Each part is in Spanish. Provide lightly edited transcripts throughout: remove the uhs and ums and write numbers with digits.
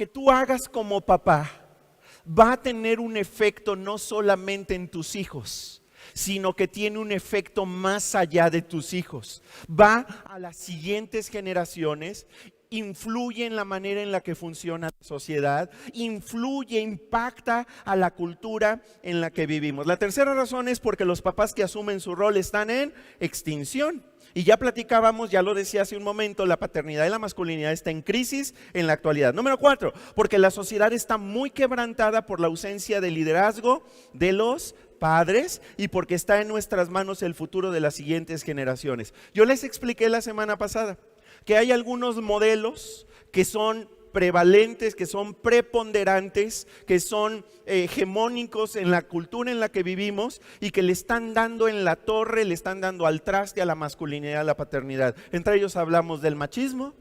que tú hagas como papá va a tener un efecto no solamente en tus hijos, sino que tiene un efecto más allá de tus hijos. Va a las siguientes generaciones, influye en la manera en la que funciona la sociedad, impacta a la cultura en la que vivimos. La tercera razón es porque los papás que asumen su rol están en extinción. Y ya platicábamos, ya lo decía hace un momento, la paternidad y la masculinidad está en crisis en la actualidad. Número 4, porque la sociedad está muy quebrantada por la ausencia de liderazgo de los padres y porque está en nuestras manos el futuro de las siguientes generaciones. Yo les expliqué la semana pasada que hay algunos modelos que son prevalentes, que son preponderantes, que son hegemónicos en la cultura en la que vivimos y que le están dando en la torre, le están dando al traste a la masculinidad, a la paternidad. Entre ellos hablamos del machismo,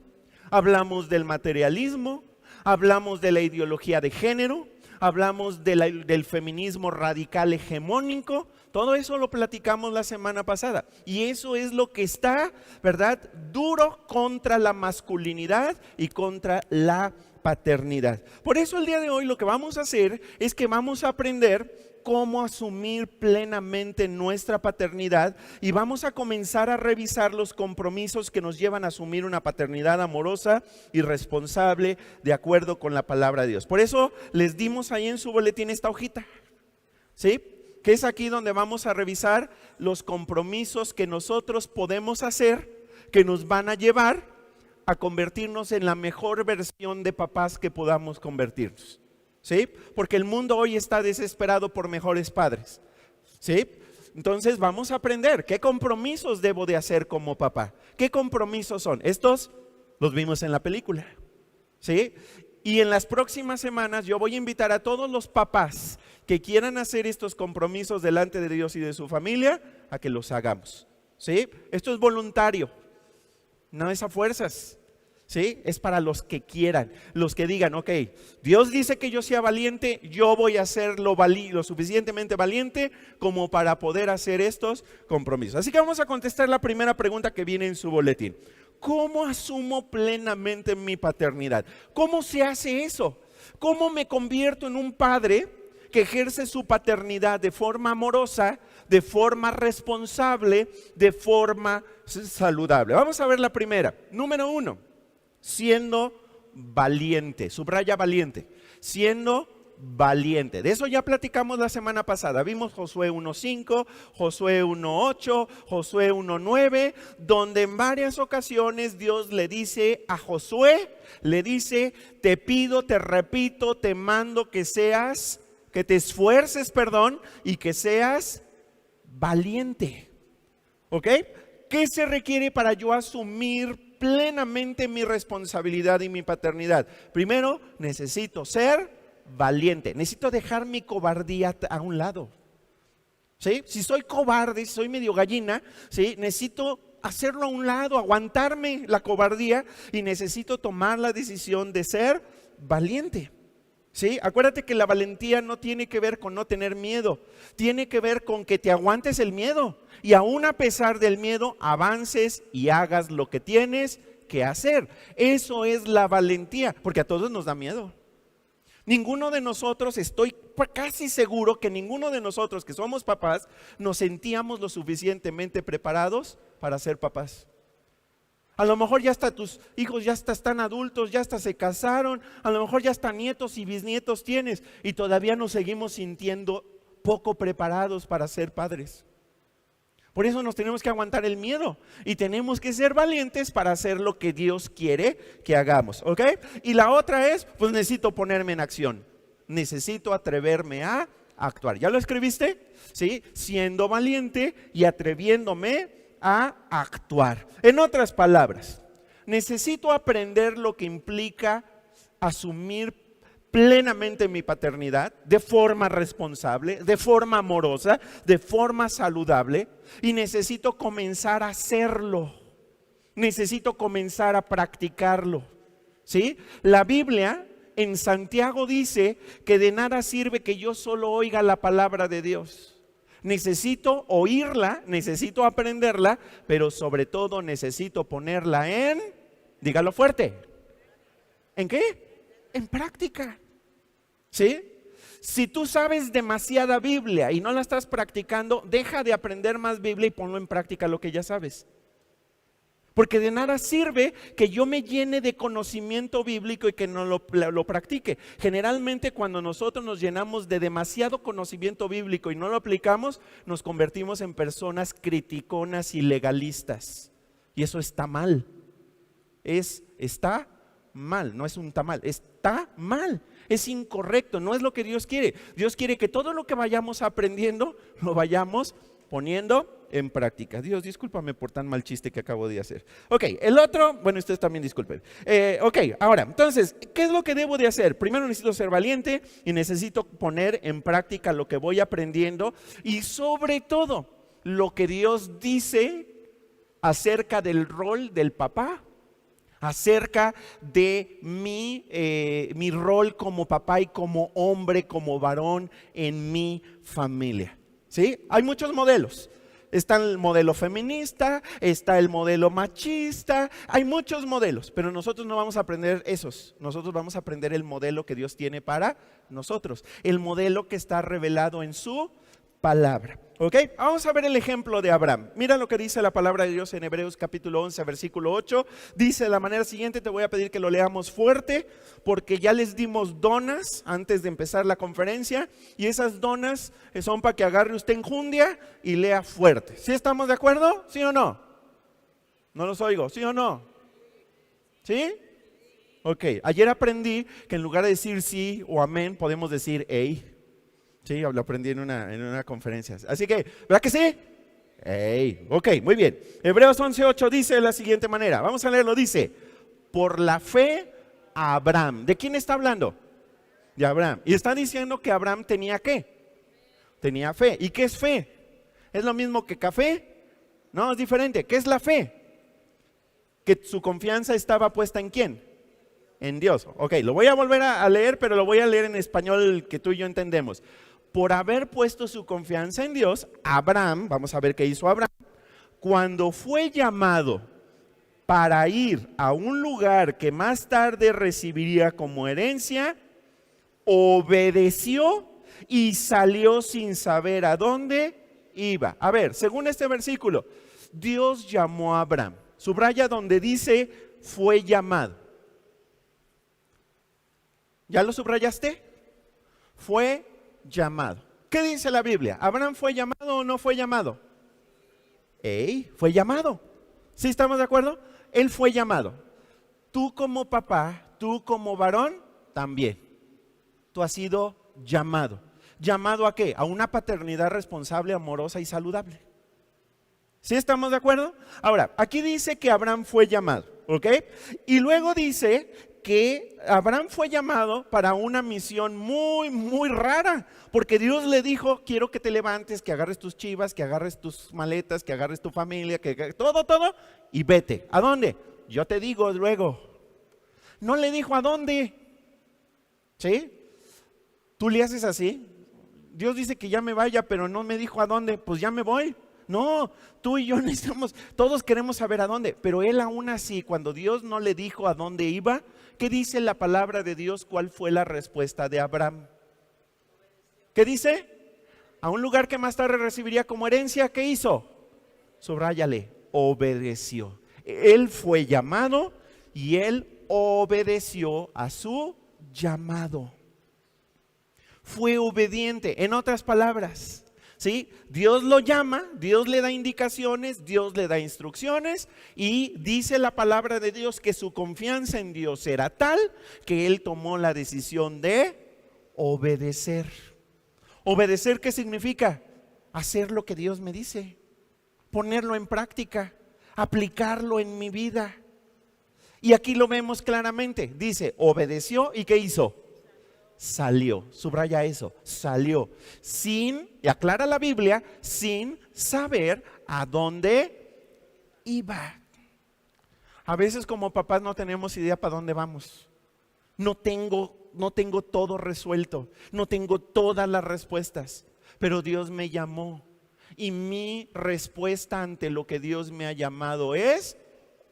hablamos del materialismo, hablamos de la ideología de género, hablamos del feminismo radical hegemónico. Todo eso lo platicamos la semana pasada y eso es lo que está, ¿verdad?, duro contra la masculinidad y contra la paternidad. Por eso el día de hoy lo que vamos a hacer es que vamos a aprender cómo asumir plenamente nuestra paternidad y vamos a comenzar a revisar los compromisos que nos llevan a asumir una paternidad amorosa y responsable de acuerdo con la palabra de Dios. Por eso les dimos ahí en su boletín esta hojita, ¿sí?, que es aquí donde vamos a revisar los compromisos que nosotros podemos hacer, que nos van a llevar a convertirnos en la mejor versión de papás que podamos convertirnos, ¿sí? Porque el mundo hoy está desesperado por mejores padres, ¿sí? Entonces vamos a aprender qué compromisos debo de hacer como papá. ¿Qué compromisos son? Estos los vimos en la película, ¿sí? Y en las próximas semanas yo voy a invitar a todos los papás que quieran hacer estos compromisos delante de Dios y de su familia a que los hagamos, ¿sí? Esto es voluntario, no es a fuerzas, ¿sí? Es para los que quieran, los que digan, ok, Dios dice que yo sea valiente, yo voy a ser lo suficientemente valiente como para poder hacer estos compromisos. Así que vamos a contestar la primera pregunta que viene en su boletín. ¿Cómo asumo plenamente mi paternidad? ¿Cómo se hace eso? ¿Cómo me convierto en un padre que ejerce su paternidad de forma amorosa, de forma responsable, de forma saludable? Vamos a ver la primera. Número 1, siendo valiente. Subraya valiente. Siendo valiente. De eso ya platicamos la semana pasada. Vimos Josué 1:5, Josué 1:8, Josué 1:9, donde en varias ocasiones Dios le dice a Josué, le dice, te pido, te repito, te mando que te esfuerces, y que seas valiente. ¿Ok? ¿Qué se requiere para yo asumir plenamente mi responsabilidad y mi paternidad? Primero, necesito ser valiente, necesito dejar mi cobardía a un lado, ¿sí? Si soy cobarde, si soy medio gallina, ¿sí?, necesito hacerlo a un lado, aguantarme la cobardía y necesito tomar la decisión de ser valiente, ¿sí? Acuérdate que la valentía no tiene que ver con no tener miedo, tiene que ver con que te aguantes el miedo y aún a pesar del miedo avances y hagas lo que tienes que hacer. Eso es la valentía, porque a todos nos da miedo. Ninguno de nosotros, estoy casi seguro que ninguno de nosotros que somos papás nos sentíamos lo suficientemente preparados para ser papás. A lo mejor ya hasta tus hijos ya hasta están adultos, ya hasta se casaron, a lo mejor ya hasta nietos y bisnietos tienes y todavía nos seguimos sintiendo poco preparados para ser padres. Por eso nos tenemos que aguantar el miedo y tenemos que ser valientes para hacer lo que Dios quiere que hagamos, ¿ok? Y la otra es, pues necesito ponerme en acción, necesito atreverme a actuar. ¿Ya lo escribiste? ¿Sí? Siendo valiente y atreviéndome a actuar. En otras palabras, necesito aprender lo que implica asumir plenamente mi paternidad de forma responsable, de forma amorosa, de forma saludable y necesito comenzar a hacerlo, necesito comenzar a practicarlo, ¿sí? La Biblia en Santiago dice que de nada sirve que yo solo oiga la palabra de Dios. Necesito oírla, necesito aprenderla, pero sobre todo necesito ponerla en, dígalo fuerte, ¿en qué? en práctica. ¿Sí? Si tú sabes demasiada Biblia y no la estás practicando, deja de aprender más Biblia y ponlo en práctica lo que ya sabes. Porque de nada sirve que yo me llene de conocimiento bíblico y que no lo practique. Generalmente cuando nosotros nos llenamos de demasiado conocimiento bíblico y no lo aplicamos, nos convertimos en personas criticonas y legalistas. Y eso está mal. Está mal, no es un tamal, está mal. Es incorrecto, no es lo que Dios quiere. Dios quiere que todo lo que vayamos aprendiendo lo vayamos poniendo en práctica. Dios, discúlpame por tan mal chiste que acabo de hacer. Ok, el otro, bueno, ustedes también disculpen. Ok, ahora, entonces, ¿qué es lo que debo de hacer? Primero necesito ser valiente y necesito poner en práctica lo que voy aprendiendo y sobre todo lo que Dios dice acerca del rol del papá, acerca de mi rol como papá y como hombre, como varón en mi familia. ¿Sí? Hay muchos modelos. Está el modelo feminista, está el modelo machista, hay muchos modelos, pero nosotros no vamos a aprender esos. Nosotros vamos a aprender el modelo que Dios tiene para nosotros, el modelo que está revelado en su palabra. ¿Ok? Vamos a ver el ejemplo de Abraham. Mira lo que dice la palabra de Dios en Hebreos capítulo 11, versículo 8. Dice de la manera siguiente, te voy a pedir que lo leamos fuerte, porque ya les dimos donas antes de empezar la conferencia, y esas donas son para que agarre usted enjundia y lea fuerte. ¿Sí estamos de acuerdo? ¿Sí o no? No los oigo, ¿sí o no? ¿Sí? Ok, ayer aprendí que en lugar de decir sí o amén, podemos decir ey. Sí, lo aprendí en una conferencia. Así que, ¿verdad que sí? Hey, ok, muy bien. Hebreos 11:8 dice de la siguiente manera. Vamos a leerlo, dice: por la fe a Abraham. ¿De quién está hablando? De Abraham. Y está diciendo que Abraham tenía ¿qué? Tenía fe. ¿Y qué es fe? ¿Es lo mismo que café? No, es diferente. ¿Qué es la fe? Que su confianza estaba puesta ¿en quién? En Dios. Ok, lo voy a volver a leer, pero lo voy a leer en español que tú y yo entendemos. Por haber puesto su confianza en Dios, Abraham, vamos a ver qué hizo Abraham, cuando fue llamado para ir a un lugar que más tarde recibiría como herencia, obedeció y salió sin saber a dónde iba. A ver, según este versículo, Dios llamó a Abraham. Subraya donde dice fue llamado. ¿Ya lo subrayaste? Fue llamado. ¿Qué dice la Biblia? ¿Abraham fue llamado o no fue llamado? Fue llamado. ¿Sí estamos de acuerdo? Él fue llamado. Tú como papá, tú como varón, también. Tú has sido llamado. ¿Llamado a qué? A una paternidad responsable, amorosa y saludable. ¿Sí estamos de acuerdo? Ahora, aquí dice que Abraham fue llamado, ¿ok? Y luego dice que Abraham fue llamado para una misión muy, muy rara, porque Dios le dijo: quiero que te levantes, que agarres tus chivas, que agarres tus maletas, que agarres tu familia, que todo, y vete. ¿A dónde? Yo te digo luego. No le dijo a dónde. ¿Sí? Tú le haces así. Dios dice que ya me vaya, pero no me dijo a dónde. Pues ya me voy. No, tú y yo necesitamos, todos queremos saber a dónde, pero él aún así, cuando Dios no le dijo a dónde iba, ¿qué dice la palabra de Dios? ¿Cuál fue la respuesta de Abraham? ¿Qué dice? A un lugar que más tarde recibiría como herencia, ¿qué hizo? Subráyale, obedeció. Él fue llamado y él obedeció a su llamado. Fue obediente, en otras palabras. ¿Sí? Dios lo llama, Dios le da indicaciones, Dios le da instrucciones, y dice la palabra de Dios que su confianza en Dios era tal que él tomó la decisión de obedecer. ¿Obedecer qué significa? Hacer lo que Dios me dice, ponerlo en práctica, aplicarlo en mi vida. Y aquí lo vemos claramente, dice, obedeció y ¿qué hizo? Salió, subraya eso, salió sin, y aclara la Biblia, sin saber a dónde iba. A veces como papás no tenemos idea para dónde vamos. No tengo todo resuelto, no tengo todas las respuestas, pero Dios me llamó y mi respuesta ante lo que Dios me ha llamado es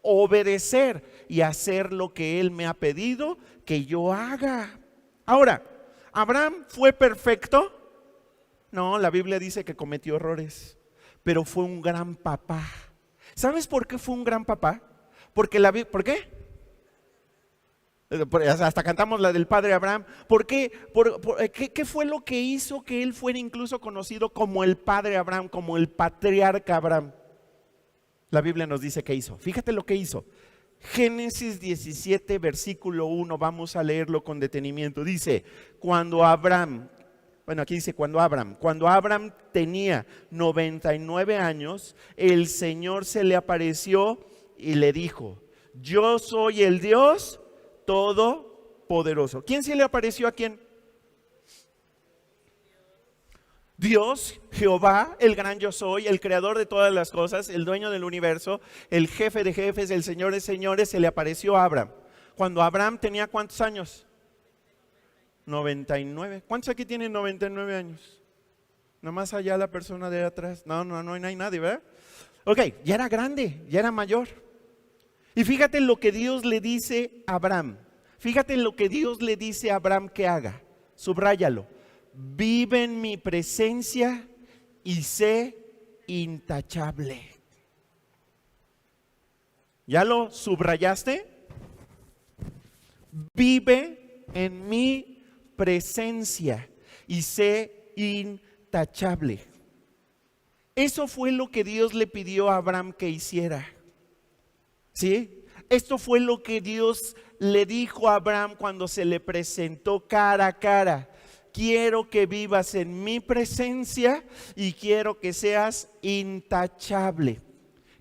obedecer y hacer lo que Él me ha pedido que yo haga. Ahora, ¿Abraham fue perfecto? No, la Biblia dice que cometió errores, pero fue un gran papá. ¿Sabes por qué fue un gran papá? Porque ¿por qué? Hasta cantamos la del padre Abraham. ¿Por qué? ¿Qué fue lo que hizo que él fuera incluso conocido como el padre Abraham, como el patriarca Abraham? La Biblia nos dice qué hizo. Fíjate lo que hizo. Génesis 17, versículo 1, vamos a leerlo con detenimiento. Dice, cuando Abraham tenía 99 años, el Señor se le apareció y le dijo, yo soy el Dios Todopoderoso. ¿Quién se le apareció a quién? Dios, Jehová, el gran yo soy, el creador de todas las cosas, el dueño del universo, el jefe de jefes, el señor de señores, se le apareció a Abraham. Cuando Abraham tenía ¿cuántos años? 99. ¿Cuántos aquí tienen 99 años? Nomás allá la persona de atrás. No hay nadie, ¿verdad? Ok, ya era grande, ya era mayor. Y fíjate lo que Dios le dice a Abraham. Fíjate lo que Dios le dice a Abraham que haga. Subráyalo. Vive en mi presencia y sé intachable. ¿Ya lo subrayaste? Vive en mi presencia y sé intachable. Eso fue lo que Dios le pidió a Abraham que hiciera. ¿Sí? Esto fue lo que Dios le dijo a Abraham cuando se le presentó cara a cara. Quiero que vivas en mi presencia y quiero que seas intachable.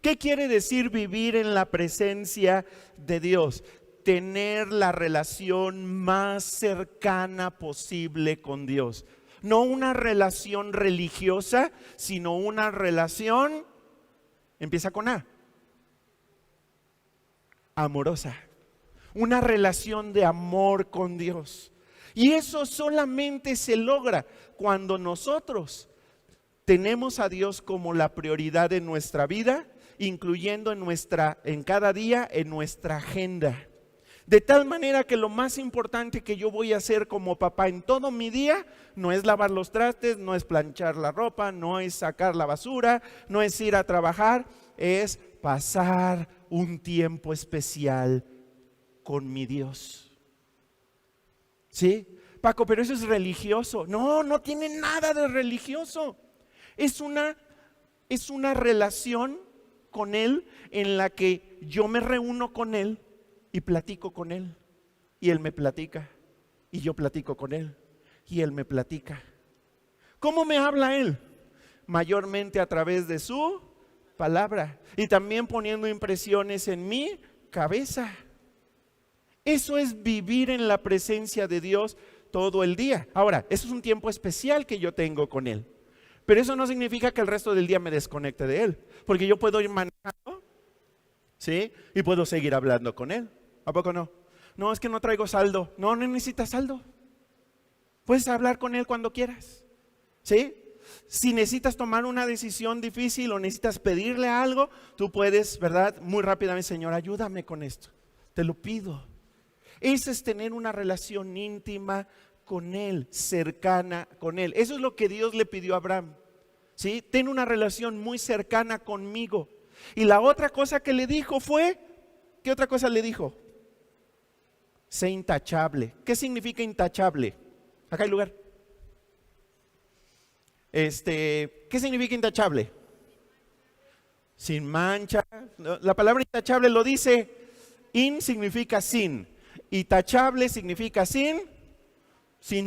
¿Qué quiere decir vivir en la presencia de Dios? Tener la relación más cercana posible con Dios. No una relación religiosa, sino una relación, empieza con A, amorosa. Una relación de amor con Dios. Y eso solamente se logra cuando nosotros tenemos a Dios como la prioridad en nuestra vida, incluyendo en cada día en nuestra agenda. De tal manera que lo más importante que yo voy a hacer como papá en todo mi día no es lavar los trastes, no es planchar la ropa, no es sacar la basura, no es ir a trabajar, es pasar un tiempo especial con mi Dios. ¿Sí? Paco, pero eso es religioso. No tiene nada de religioso. Es una relación con Él en la que yo me reúno con Él y platico con Él. Y Él me platica. Y yo platico con Él. Y Él me platica. ¿Cómo me habla Él? Mayormente a través de su palabra. Y también poniendo impresiones en mi cabeza. Eso es vivir en la presencia de Dios todo el día. Ahora, eso es un tiempo especial que yo tengo con Él. Pero eso no significa que el resto del día me desconecte de Él. Porque yo puedo ir manejando, ¿sí? Y puedo seguir hablando con Él. ¿A poco no? No, es que no traigo saldo. No necesitas saldo. Puedes hablar con Él cuando quieras, ¿sí? Si necesitas tomar una decisión difícil o necesitas pedirle algo, tú puedes, ¿verdad? Muy rápidamente, Señor, ayúdame con esto. Te lo pido. Eso es tener una relación íntima con Él, cercana con Él. Eso es lo que Dios le pidió a Abraham. ¿Sí? Ten una relación muy cercana conmigo. Y la otra cosa que le dijo fue, ¿qué otra cosa le dijo? Sé intachable. ¿Qué significa intachable? Acá hay lugar. ¿Qué significa intachable? Sin mancha. La palabra intachable lo dice. In significa sin. Y tachable significa sin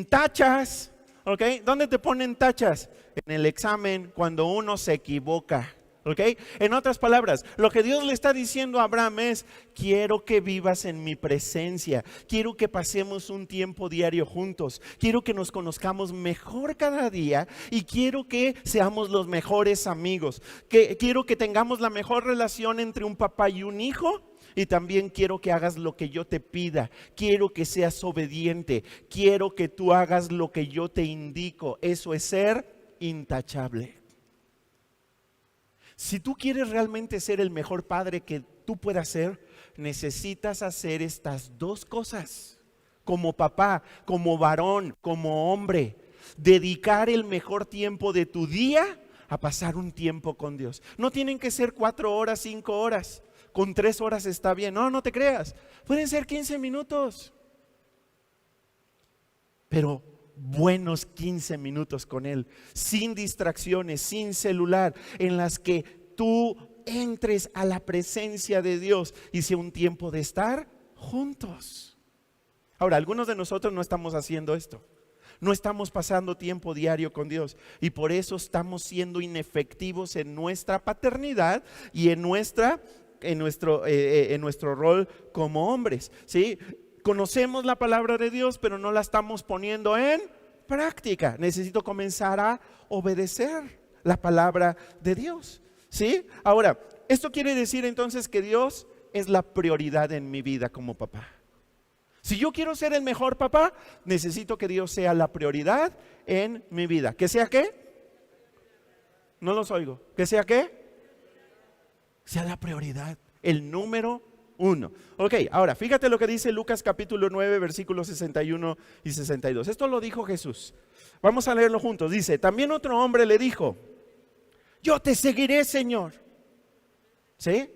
tachas, ¿ok? ¿Dónde te ponen tachas? En el examen, cuando uno se equivoca, ¿ok? En otras palabras, lo que Dios le está diciendo a Abraham es, quiero que vivas en mi presencia, quiero que pasemos un tiempo diario juntos, quiero que nos conozcamos mejor cada día y quiero que seamos los mejores amigos, quiero que tengamos la mejor relación entre un papá y un hijo. Y también quiero que hagas lo que yo te pida. Quiero que seas obediente. Quiero que tú hagas lo que yo te indico. Eso es ser intachable. Si tú quieres realmente ser el mejor padre que tú puedas ser, necesitas hacer estas dos cosas. Como papá, como varón, como hombre, dedicar el mejor tiempo de tu día a pasar un tiempo con Dios. No tienen que ser 4 horas, 5 horas. Con 3 horas está bien. No, no te creas. Pueden ser 15 minutos. Pero buenos 15 minutos con Él, sin distracciones, sin celular, en las que tú entres a la presencia de Dios y sea un tiempo de estar juntos. Ahora, algunos de nosotros no estamos haciendo esto. No estamos pasando tiempo diario con Dios y por eso estamos siendo inefectivos en nuestra paternidad y en nuestro rol como hombres, ¿sí? Conocemos la palabra de Dios, pero no la estamos poniendo en práctica. Necesito comenzar a obedecer la palabra de Dios, ¿sí? Ahora, esto quiere decir entonces que Dios es la prioridad en mi vida como papá. Si yo quiero ser el mejor papá, necesito que Dios sea la prioridad en mi vida. ¿Que sea qué? No los oigo. ¿Que sea qué? Sea la prioridad, el número 1. Ok, ahora fíjate lo que dice Lucas capítulo 9, versículos 61 y 62. Esto lo dijo Jesús. Vamos a leerlo juntos. Dice, también otro hombre le dijo, yo te seguiré, Señor. ¿Sí?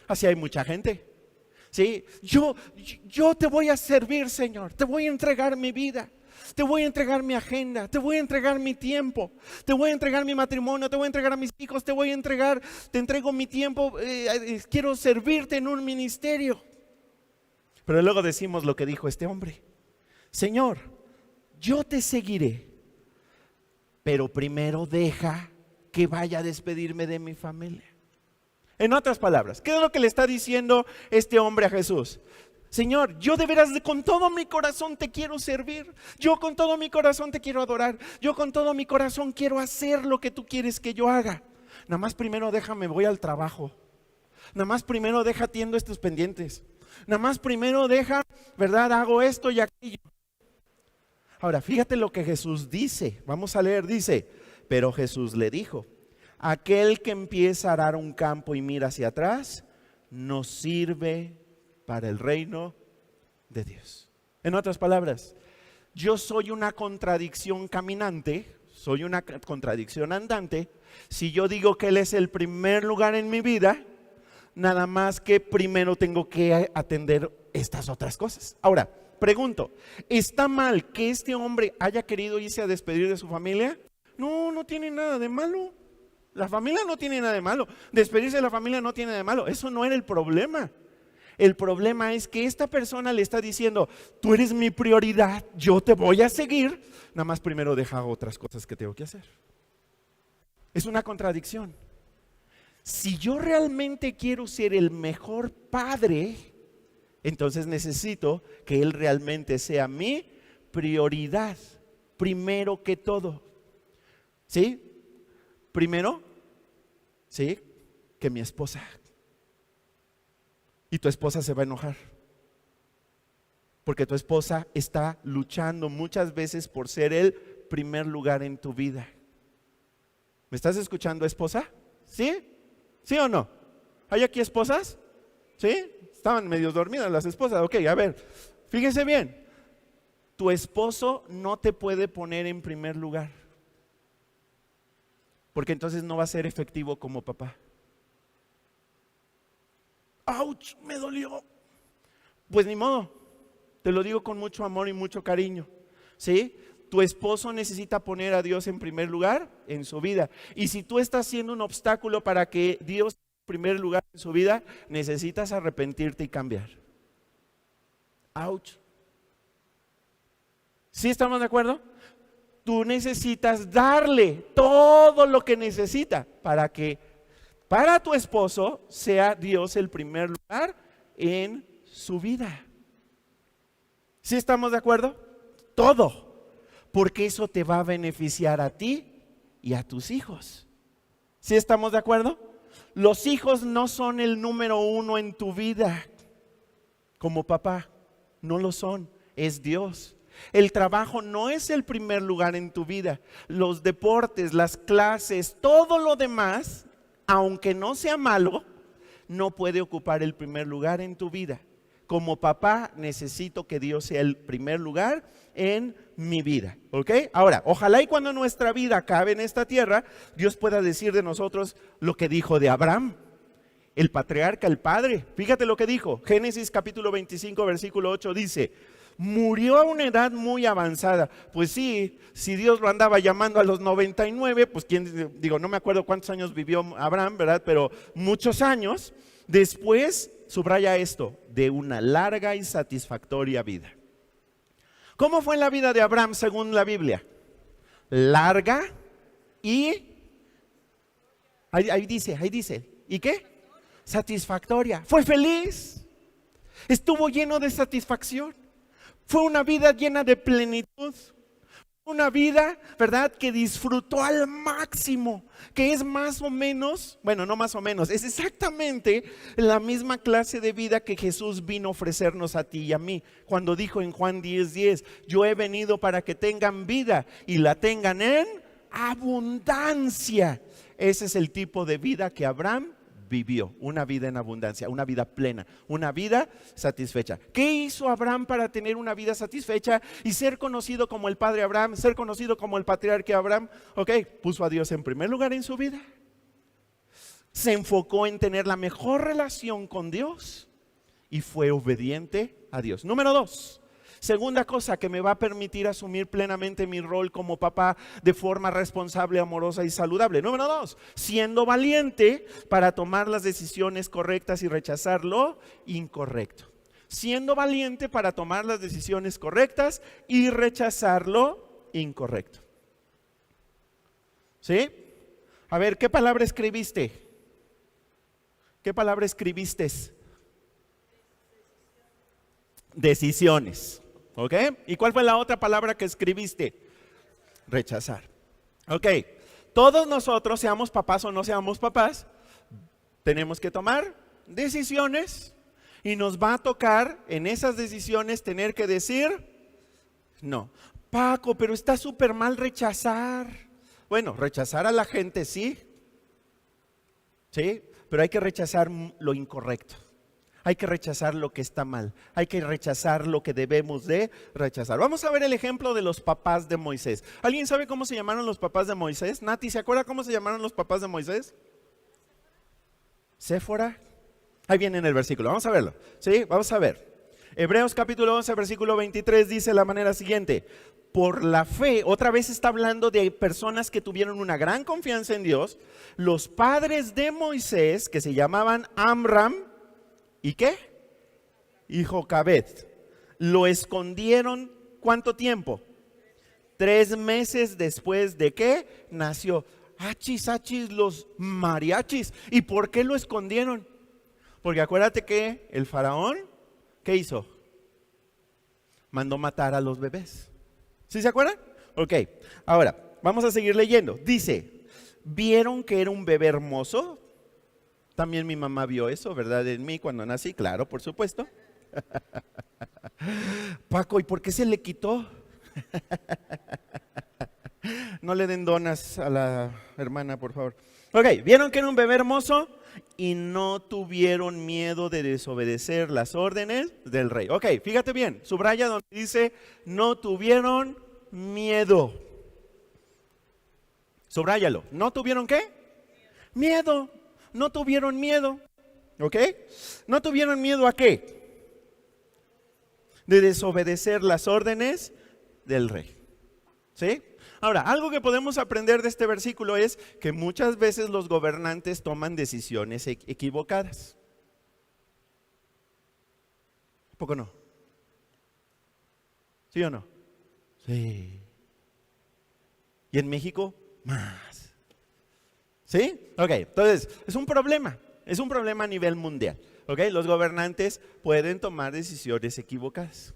Así hay mucha gente. ¿Sí? Yo te voy a servir, Señor. Te voy a entregar mi vida. Te voy a entregar mi agenda, te voy a entregar mi tiempo, te voy a entregar mi matrimonio, te voy a entregar a mis hijos, te entrego mi tiempo, quiero servirte en un ministerio. Pero luego decimos lo que dijo este hombre: Señor, yo te seguiré, pero primero deja que vaya a despedirme de mi familia. En otras palabras, ¿qué es lo que le está diciendo este hombre a Jesús? Señor, yo de veras con todo mi corazón te quiero servir. Yo con todo mi corazón te quiero adorar. Yo con todo mi corazón quiero hacer lo que tú quieres que yo haga. Nada más primero déjame, voy al trabajo. Nada más primero deja, atiendo estos pendientes. Nada más primero deja, ¿verdad? Hago esto y aquello. Ahora, fíjate lo que Jesús dice. Vamos a leer, dice, pero Jesús le dijo, aquel que empieza a arar un campo y mira hacia atrás, no sirve para el reino de Dios. En otras palabras, yo soy una contradicción caminante, soy una contradicción andante, si yo digo que Él es el primer lugar en mi vida, nada más que primero tengo que atender estas otras cosas. Ahora, pregunto, ¿está mal que este hombre haya querido irse a despedir de su familia? No, no tiene nada de malo. La familia no tiene nada de malo. Despedirse de la familia no tiene nada de malo. Eso no era el problema. El problema es que esta persona le está diciendo, tú eres mi prioridad, yo te voy a seguir, nada más primero deja otras cosas que tengo que hacer. Es una contradicción. Si yo realmente quiero ser el mejor padre, entonces necesito que Él realmente sea mi prioridad, primero que todo. ¿Sí? Primero, ¿sí? Que mi esposa. Y tu esposa se va a enojar, porque tu esposa está luchando muchas veces por ser el primer lugar en tu vida. ¿Me estás escuchando, esposa? ¿Sí? ¿Sí o no? ¿Hay aquí esposas? ¿Sí? Estaban medio dormidas las esposas. Ok, a ver, fíjense bien. Tu esposo no te puede poner en primer lugar, porque entonces no va a ser efectivo como papá. ¡Auch! Me dolió. Pues ni modo, te lo digo con mucho amor y mucho cariño, ¿sí? Tu esposo necesita poner a Dios en primer lugar en su vida. Y si tú estás siendo un obstáculo para que Dios esté en primer lugar en su vida, necesitas arrepentirte y cambiar. ¡Auch! ¿Sí estamos de acuerdo? Tú necesitas darle todo lo que necesita para que para tu esposo sea Dios el primer lugar en su vida. ¿Sí estamos de acuerdo? Todo, porque eso te va a beneficiar a ti y a tus hijos. ¿Sí estamos de acuerdo? Los hijos no son el número 1 en tu vida como papá, no lo son, es Dios. El trabajo no es el primer lugar en tu vida. Los deportes, las clases, todo lo demás, aunque no sea malo, no puede ocupar el primer lugar en tu vida. Como papá necesito que Dios sea el primer lugar en mi vida, ¿ok? Ahora, ojalá y cuando nuestra vida acabe en esta tierra, Dios pueda decir de nosotros lo que dijo de Abraham, el patriarca, el padre. Fíjate lo que dijo, Génesis capítulo 25, versículo 8 dice: murió a una edad muy avanzada. Pues sí, si Dios lo andaba llamando a los 99, pues no me acuerdo cuántos años vivió Abraham, ¿verdad? Pero muchos años. Después, subraya esto, de una larga y satisfactoria vida. ¿Cómo fue la vida de Abraham según la Biblia? Larga y, ahí dice, ¿y qué? Satisfactoria. Fue feliz, estuvo lleno de satisfacción. Fue una vida llena de plenitud, una vida, ¿verdad?, que disfrutó al máximo, que es más o menos, bueno, no más o menos, es exactamente la misma clase de vida que Jesús vino a ofrecernos a ti y a mí, cuando dijo en Juan 10:10, yo he venido para que tengan vida y la tengan en abundancia. Ese es el tipo de vida que Abraham vivió, una vida en abundancia, una vida plena, una vida satisfecha. ¿Qué hizo Abraham para tener una vida satisfecha y ser conocido como el padre Abraham, ser conocido como el patriarca Abraham? Ok, puso a Dios en primer lugar en su vida. Se enfocó en tener la mejor relación con Dios y fue obediente a Dios. Número 2. Segunda cosa que me va a permitir asumir plenamente mi rol como papá de forma responsable, amorosa y saludable. Número 2, siendo valiente para tomar las decisiones correctas y rechazar lo incorrecto. Siendo valiente para tomar las decisiones correctas y rechazar lo incorrecto. ¿Sí? A ver, ¿qué palabra escribiste? ¿Qué palabra escribiste? Decisiones. ¿Ok? ¿Y cuál fue la otra palabra que escribiste? Rechazar. Ok, todos nosotros, seamos papás o no seamos papás, tenemos que tomar decisiones y nos va a tocar en esas decisiones tener que decir no. Paco, pero está súper mal rechazar. Bueno, rechazar a la gente sí, pero hay que rechazar lo incorrecto. Hay que rechazar lo que está mal. Hay que rechazar lo que debemos de rechazar. Vamos a ver el ejemplo de los papás de Moisés. ¿Alguien sabe cómo se llamaron los papás de Moisés? Nati, ¿se acuerda cómo se llamaron los papás de Moisés? Séfora. Ahí viene en el versículo. Vamos a verlo. Sí, vamos a ver. Hebreos capítulo 11, versículo 23 dice de la manera siguiente: por la fe, otra vez está hablando de personas que tuvieron una gran confianza en Dios. Los padres de Moisés, que se llamaban Amram, ¿y qué? Y Jocabed, lo escondieron, ¿cuánto tiempo? 3 meses después de que nació. Achis, los mariachis. ¿Y por qué lo escondieron? Porque acuérdate que el faraón, ¿qué hizo? Mandó matar a los bebés. ¿Sí se acuerdan? Ok, ahora vamos a seguir leyendo. Dice, ¿vieron que era un bebé hermoso? También mi mamá vio eso, ¿verdad? En mí cuando nací, claro, por supuesto. Paco, ¿y por qué se le quitó? No le den donas a la hermana, por favor. Ok, ¿vieron que era un bebé hermoso? Y no tuvieron miedo de desobedecer las órdenes del rey. Ok, fíjate bien, subraya donde dice, no tuvieron miedo. Subráyalo, ¿no tuvieron qué? Miedo. No tuvieron miedo, ¿ok? No tuvieron miedo ¿a qué? De desobedecer las órdenes del rey, ¿sí? Ahora, algo que podemos aprender de este versículo es que muchas veces los gobernantes toman decisiones equivocadas. ¿A poco no? ¿Sí o no? Sí. ¿Y en México? Más. ¿Sí? Ok, entonces es un problema a nivel mundial. Ok, los gobernantes pueden tomar decisiones equivocadas.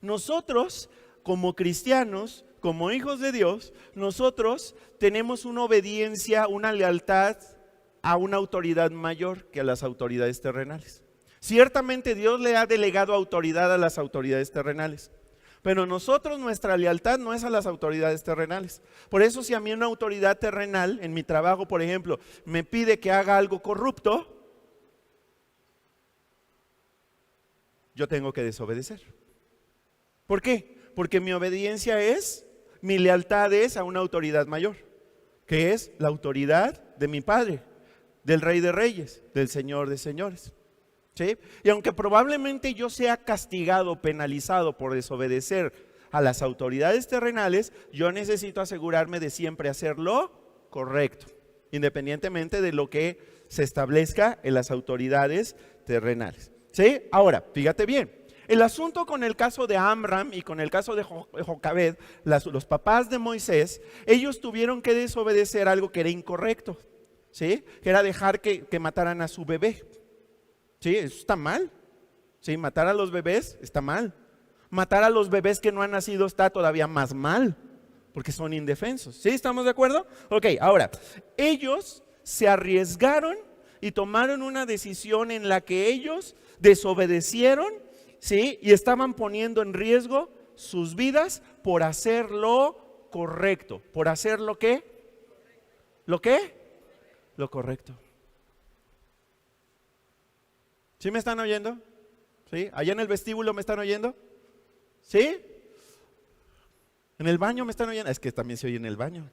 Nosotros, como cristianos, como hijos de Dios, nosotros tenemos una obediencia, una lealtad a una autoridad mayor que a las autoridades terrenales. Ciertamente Dios le ha delegado autoridad a las autoridades terrenales. Pero nosotros, nuestra lealtad no es a las autoridades terrenales. Por eso si a mí una autoridad terrenal, en mi trabajo por ejemplo, me pide que haga algo corrupto, yo tengo que desobedecer. ¿Por qué? Porque mi obediencia es, mi lealtad es a una autoridad mayor, que es la autoridad de mi Padre, del Rey de Reyes, del Señor de Señores. ¿Sí? Y aunque probablemente yo sea castigado, penalizado por desobedecer a las autoridades terrenales, yo necesito asegurarme de siempre hacer lo correcto, independientemente de lo que se establezca en las autoridades terrenales. ¿Sí? Ahora, fíjate bien, el asunto con el caso de Amram y con el caso de Jocabed, los papás de Moisés, ellos tuvieron que desobedecer algo que era incorrecto, ¿sí? Que era dejar que mataran a su bebé. Sí, eso está mal. Sí, matar a los bebés está mal. Matar a los bebés que no han nacido está todavía más mal, porque son indefensos. ¿Sí? ¿Estamos de acuerdo? Ok, ahora, ellos se arriesgaron y tomaron una decisión en la que ellos desobedecieron, ¿sí? Y estaban poniendo en riesgo sus vidas por hacer lo correcto. ¿Por hacer lo qué? ¿Lo qué? Lo correcto. ¿Sí me están oyendo? ¿Sí? ¿Allá en el vestíbulo me están oyendo? ¿Sí? ¿En el baño me están oyendo? Es que también se oye en el baño.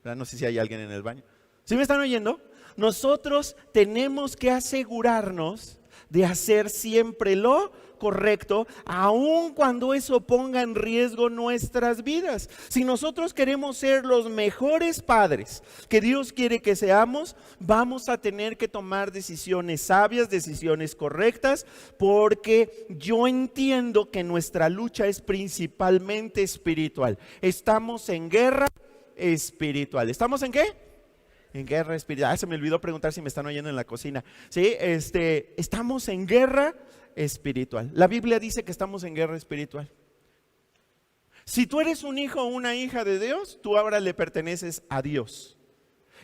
No sé si hay alguien en el baño. ¿Sí me están oyendo? Nosotros tenemos que asegurarnos de hacer siempre lo correcto, aun cuando eso ponga en riesgo nuestras vidas. Si nosotros queremos ser los mejores padres que Dios quiere que seamos, vamos a tener que tomar decisiones sabias, decisiones correctas, porque yo entiendo que nuestra lucha es principalmente espiritual. Estamos en guerra espiritual. ¿Estamos en qué? En guerra espiritual. Se me olvidó preguntar si me están oyendo en la cocina. Sí, estamos en guerra espiritual. La Biblia dice que estamos en guerra espiritual. Si tú eres un hijo o una hija de Dios, tú ahora le perteneces a Dios.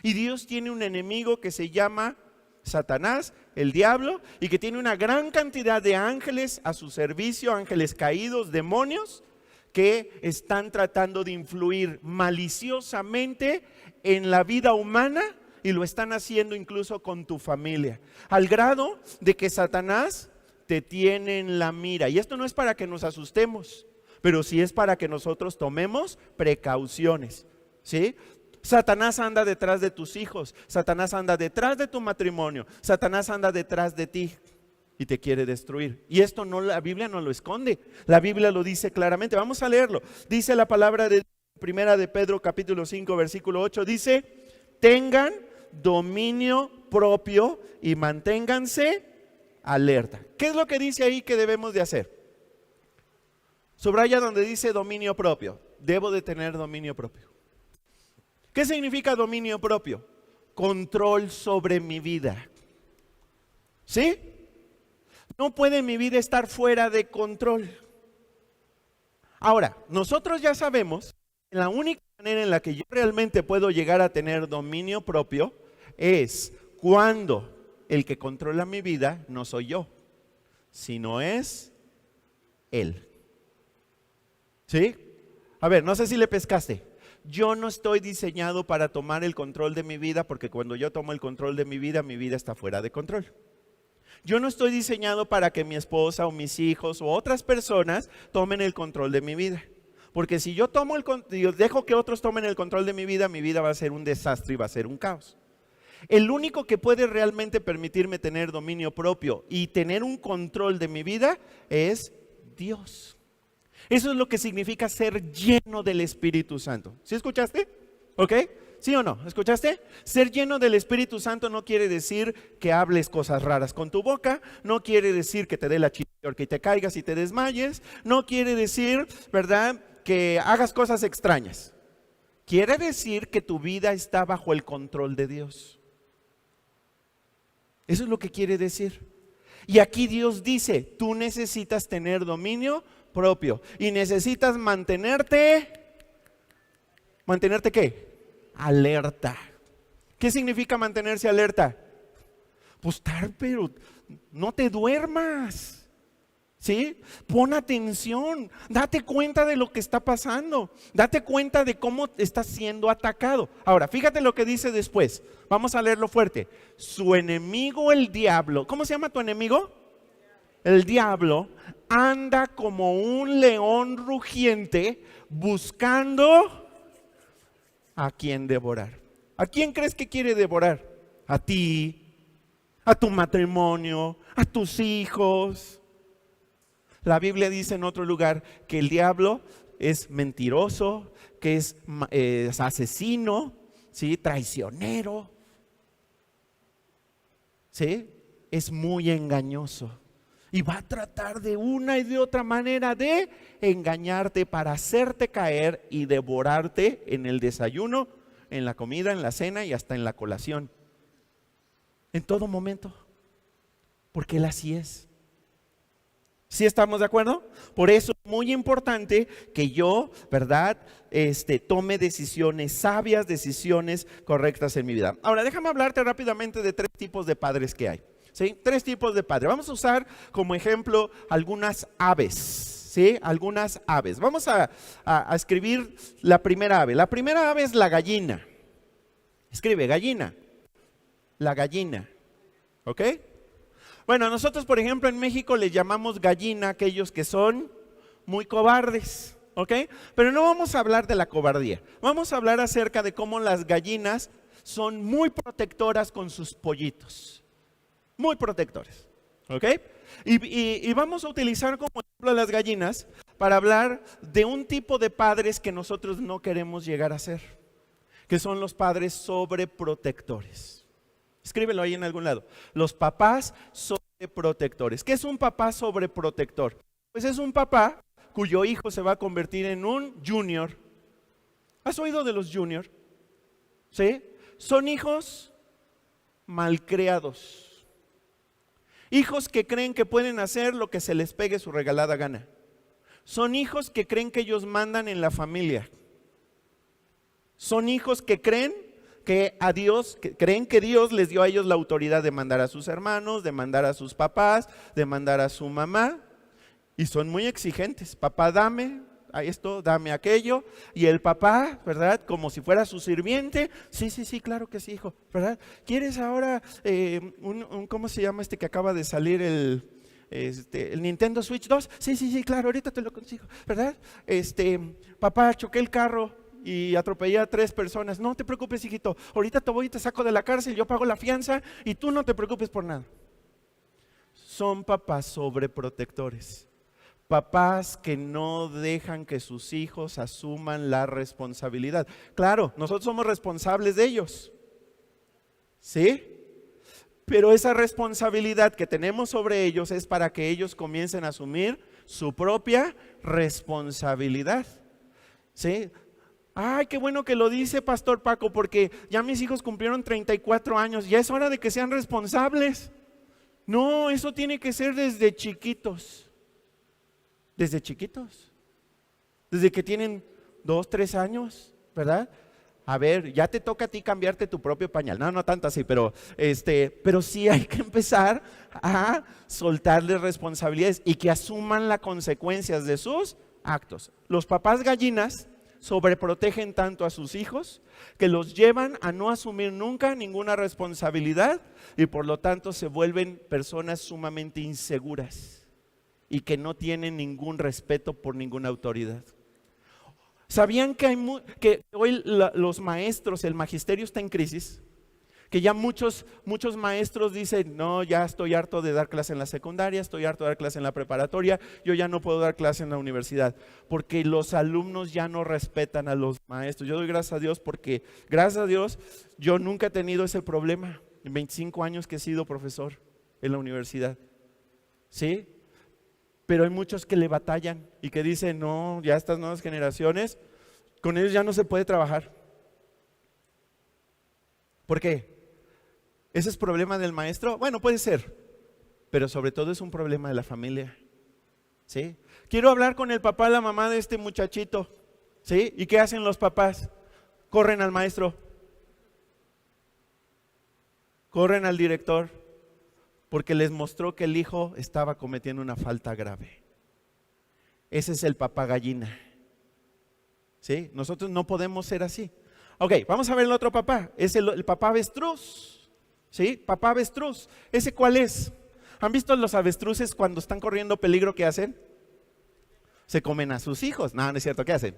Y Dios tiene un enemigo que se llama Satanás, el diablo, y que tiene una gran cantidad de ángeles a su servicio, ángeles caídos, demonios, que están tratando de influir maliciosamente en la vida humana, y lo están haciendo incluso con tu familia, al grado de que Satanás te tiene en la mira. Y esto no es para que nos asustemos, pero sí es para que nosotros tomemos precauciones, ¿sí? Satanás anda detrás de tus hijos, Satanás anda detrás de tu matrimonio, Satanás anda detrás de ti y te quiere destruir. Y esto no, la Biblia no lo esconde, la Biblia lo dice claramente. Vamos a leerlo. Dice la palabra de Primera de Pedro capítulo 5 versículo 8, dice: tengan dominio propio y manténganse alerta. ¿Qué es lo que dice ahí que debemos de hacer? Subraya donde dice dominio propio. Debo de tener dominio propio. ¿Qué significa dominio propio? Control sobre mi vida. ¿Sí? No puede mi vida estar fuera de control. Ahora, nosotros ya sabemos que la única manera en la que yo realmente puedo llegar a tener dominio propio es cuando el que controla mi vida no soy yo, sino es Él. ¿Sí? A ver, no sé si le pescaste. Yo no estoy diseñado para tomar el control de mi vida, porque cuando yo tomo el control de mi vida está fuera de control. Yo no estoy diseñado para que mi esposa o mis hijos o otras personas tomen el control de mi vida. Porque si yo dejo que otros tomen el control de mi vida va a ser un desastre y va a ser un caos. El único que puede realmente permitirme tener dominio propio y tener un control de mi vida es Dios. Eso es lo que significa ser lleno del Espíritu Santo. ¿Sí escuchaste? ¿Ok? ¿Sí o no? ¿Escuchaste? Ser lleno del Espíritu Santo no quiere decir que hables cosas raras con tu boca, no quiere decir que te dé la chichorca y te caigas y te desmayes, no quiere decir, ¿verdad?, que hagas cosas extrañas. Quiere decir que tu vida está bajo el control de Dios. Eso es lo que quiere decir. Y aquí Dios dice, tú necesitas tener dominio propio y necesitas mantenerte ¿qué? Alerta. ¿Qué significa mantenerse alerta? Pues estar, pero no te duermas. ¿Sí? Pon atención, date cuenta de lo que está pasando, date cuenta de cómo estás siendo atacado. Ahora, fíjate lo que dice después, vamos a leerlo fuerte. Su enemigo el diablo, ¿cómo se llama tu enemigo? El diablo anda como un león rugiente buscando a quien devorar. ¿A quién crees que quiere devorar? A ti, a tu matrimonio, a tus hijos. La Biblia dice en otro lugar que el diablo es mentiroso, que es asesino, ¿sí? Traicionero, ¿sí? Es muy engañoso y va a tratar de una y de otra manera de engañarte para hacerte caer y devorarte en el desayuno, en la comida, en la cena y hasta en la colación. En todo momento, porque él así es. ¿Sí estamos de acuerdo? Por eso es muy importante que yo, ¿verdad? Tome decisiones sabias, decisiones correctas en mi vida. Ahora, déjame hablarte rápidamente de 3 tipos de padres que hay. ¿Sí? 3 tipos de padres. Vamos a usar como ejemplo algunas aves. ¿Sí? Algunas aves. Vamos a escribir la primera ave. La primera ave es la gallina. Escribe gallina. La gallina. ¿Ok? Bueno, nosotros por ejemplo en México les llamamos gallina a aquellos que son muy cobardes, ¿ok? Pero no vamos a hablar de la cobardía, vamos a hablar acerca de cómo las gallinas son muy protectoras con sus pollitos, muy protectores, ¿ok? Y vamos a utilizar como ejemplo a las gallinas para hablar de un tipo de padres que nosotros no queremos llegar a ser, que son los padres sobreprotectores. Escríbelo ahí en algún lado. Los papás sobreprotectores. ¿Qué es un papá sobreprotector? Pues es un papá cuyo hijo se va a convertir en un junior. ¿Has oído de los junior? ¿Sí? Son hijos malcriados. Hijos que creen que pueden hacer lo que se les pegue su regalada gana. Son hijos que creen que ellos mandan en la familia. Son hijos que creen que creen que Dios les dio a ellos la autoridad de mandar a sus hermanos, de mandar a sus papás, de mandar a su mamá, y son muy exigentes. Papá, dame a esto, dame aquello, y el papá, ¿verdad? Como si fuera su sirviente. Sí, claro que sí, hijo, ¿verdad? ¿Quieres ahora ¿cómo se llama que acaba de salir el Nintendo Switch 2? Sí, claro, ahorita te lo consigo, ¿verdad? Papá, choqué el carro y atropellé a 3 personas. No te preocupes, hijito, ahorita te voy y te saco de la cárcel, yo pago la fianza y tú no te preocupes por nada. Son papás sobreprotectores, papás que no dejan que sus hijos asuman la responsabilidad. Claro, nosotros somos responsables de ellos, ¿sí? Pero esa responsabilidad que tenemos sobre ellos es para que ellos comiencen a asumir su propia responsabilidad, ¿sí? Ay, qué bueno que lo dice Pastor Paco, porque ya mis hijos cumplieron 34 años, ya es hora de que sean responsables. No, eso tiene que ser desde chiquitos. Desde chiquitos. Desde que tienen 2, 3 años, ¿verdad? A ver, ya te toca a ti cambiarte tu propio pañal. No tanto así, pero sí hay que empezar a soltarles responsabilidades y que asuman las consecuencias de sus actos. Los papás gallinas sobreprotegen tanto a sus hijos que los llevan a no asumir nunca ninguna responsabilidad y por lo tanto se vuelven personas sumamente inseguras y que no tienen ningún respeto por ninguna autoridad. ¿Sabían que hoy los maestros, el magisterio está en crisis? Que ya muchos maestros dicen, no, ya estoy harto de dar clase en la secundaria, estoy harto de dar clase en la preparatoria, yo ya no puedo dar clase en la universidad, porque los alumnos ya no respetan a los maestros. Yo doy gracias a Dios porque, gracias a Dios, yo nunca he tenido ese problema en 25 años que he sido profesor en la universidad, ¿sí? Pero hay muchos que le batallan y que dicen, no, ya estas nuevas generaciones, con ellos ya no se puede trabajar. ¿Por qué? ¿Ese es problema del maestro? Bueno, puede ser, pero sobre todo es un problema de la familia, ¿sí? Quiero hablar con el papá, la mamá de este muchachito, ¿sí? ¿Y qué hacen los papás? Corren al maestro, corren al director, porque les mostró que el hijo estaba cometiendo una falta grave. Ese es el papá gallina, ¿sí? Nosotros no podemos ser así. Ok, vamos a ver el otro papá, es el papá avestruz. ¿Sí? Papá avestruz. ¿Ese cuál es? ¿Han visto los avestruces cuando están corriendo peligro qué hacen? Se comen a sus hijos. No, no es cierto, ¿qué hacen?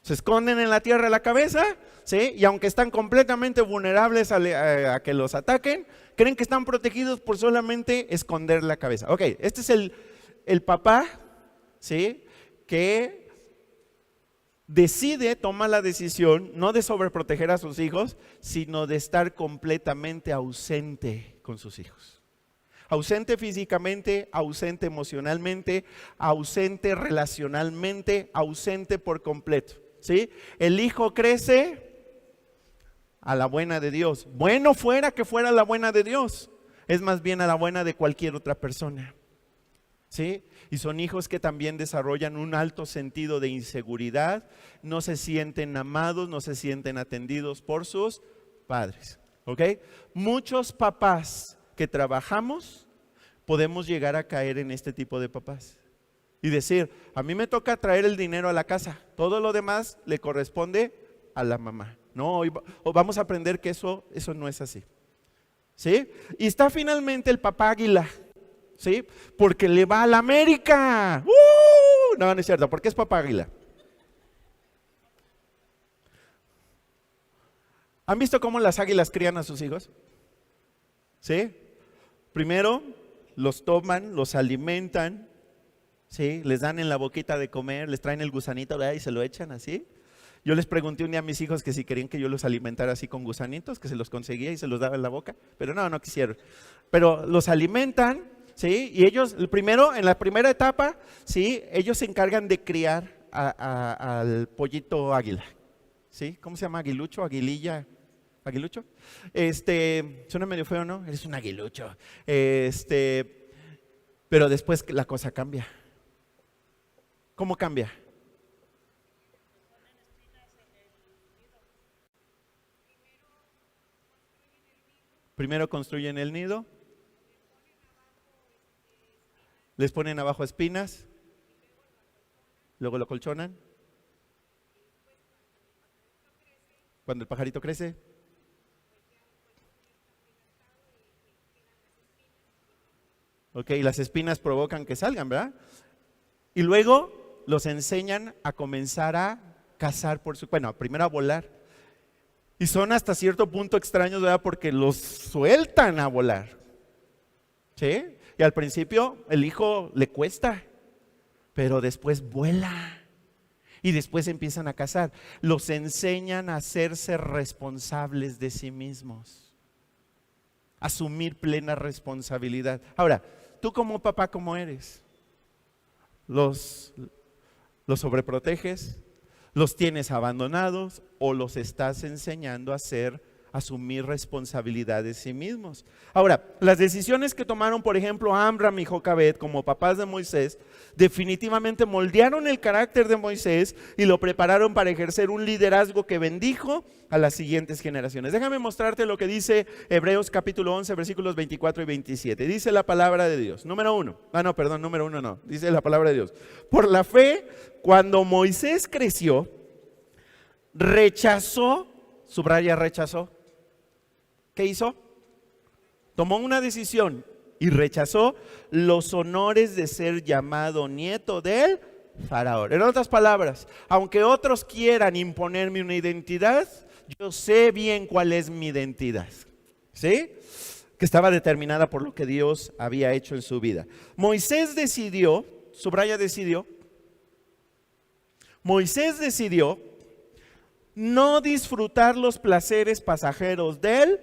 Se esconden en la tierra la cabeza, ¿sí? Y aunque están completamente vulnerables a que los ataquen, creen que están protegidos por solamente esconder la cabeza. Ok, este es el papá, ¿sí? Que decide, toma la decisión, no de sobreproteger a sus hijos, sino de estar completamente ausente con sus hijos. Ausente físicamente, ausente emocionalmente, ausente relacionalmente, ausente por completo, ¿sí? El hijo crece a la buena de Dios. Bueno fuera que fuera la buena de Dios, es más bien a la buena de cualquier otra persona, ¿sí? Y son hijos que también desarrollan un alto sentido de inseguridad, no se sienten amados, no se sienten atendidos por sus padres, ¿ok? Muchos papás que trabajamos podemos llegar a caer en este tipo de papás y decir, a mí me toca traer el dinero a la casa, todo lo demás le corresponde a la mamá. No, hoy vamos a aprender que eso no es así, ¿sí? Y está finalmente el papá águila, ¿sí? Porque le va a la América. No, no es cierto, porque es papá águila. ¿Han visto cómo las águilas crían a sus hijos? ¿Sí? Primero los toman, los alimentan, ¿sí? Les dan en la boquita de comer, les traen el gusanito, ¿verdad? Y se lo echan así. Yo les pregunté un día a mis hijos que si querían que yo los alimentara así con gusanitos, que se los conseguía y se los daba en la boca, pero no quisieron. Pero los alimentan, ¿sí? Y ellos, primero, en la primera etapa, ¿sí? Ellos se encargan de criar al pollito águila, ¿sí? ¿Cómo se llama? Aguilucho, aguililla, aguilucho. Suena medio feo, ¿no? Eres un aguilucho. Pero después la cosa cambia. ¿Cómo cambia? Primero construyen el nido, les ponen abajo espinas, luego lo acolchonan. Cuando el pajarito crece, ok, las espinas provocan que salgan, ¿verdad? Y luego los enseñan a comenzar a cazar bueno, primero a volar. Y son hasta cierto punto extraños, ¿verdad? Porque los sueltan a volar, ¿sí? Y al principio el hijo le cuesta, pero después vuela. Y después empiezan a cazar. Los enseñan a hacerse responsables de sí mismos. Asumir plena responsabilidad. Ahora, tú como papá, ¿cómo eres? ¿Los sobreproteges? ¿Los tienes abandonados o los estás enseñando a asumir responsabilidad de sí mismos? Ahora, las decisiones que tomaron, por ejemplo, Amram y Jocabed como papás de Moisés, definitivamente moldearon el carácter de Moisés y lo prepararon para ejercer un liderazgo que bendijo a las siguientes generaciones. Déjame mostrarte lo que dice Hebreos capítulo 11, versículos 24 y 27. Dice la palabra de Dios. Número uno. Dice la palabra de Dios. Por la fe, cuando Moisés creció, rechazó, subraya rechazó. ¿Qué hizo? Tomó una decisión y rechazó los honores de ser llamado nieto del faraón. En otras palabras, aunque otros quieran imponerme una identidad, yo sé bien cuál es mi identidad, ¿sí? Que estaba determinada por lo que Dios había hecho en su vida. Moisés decidió, subraya decidió, Moisés decidió no disfrutar los placeres pasajeros del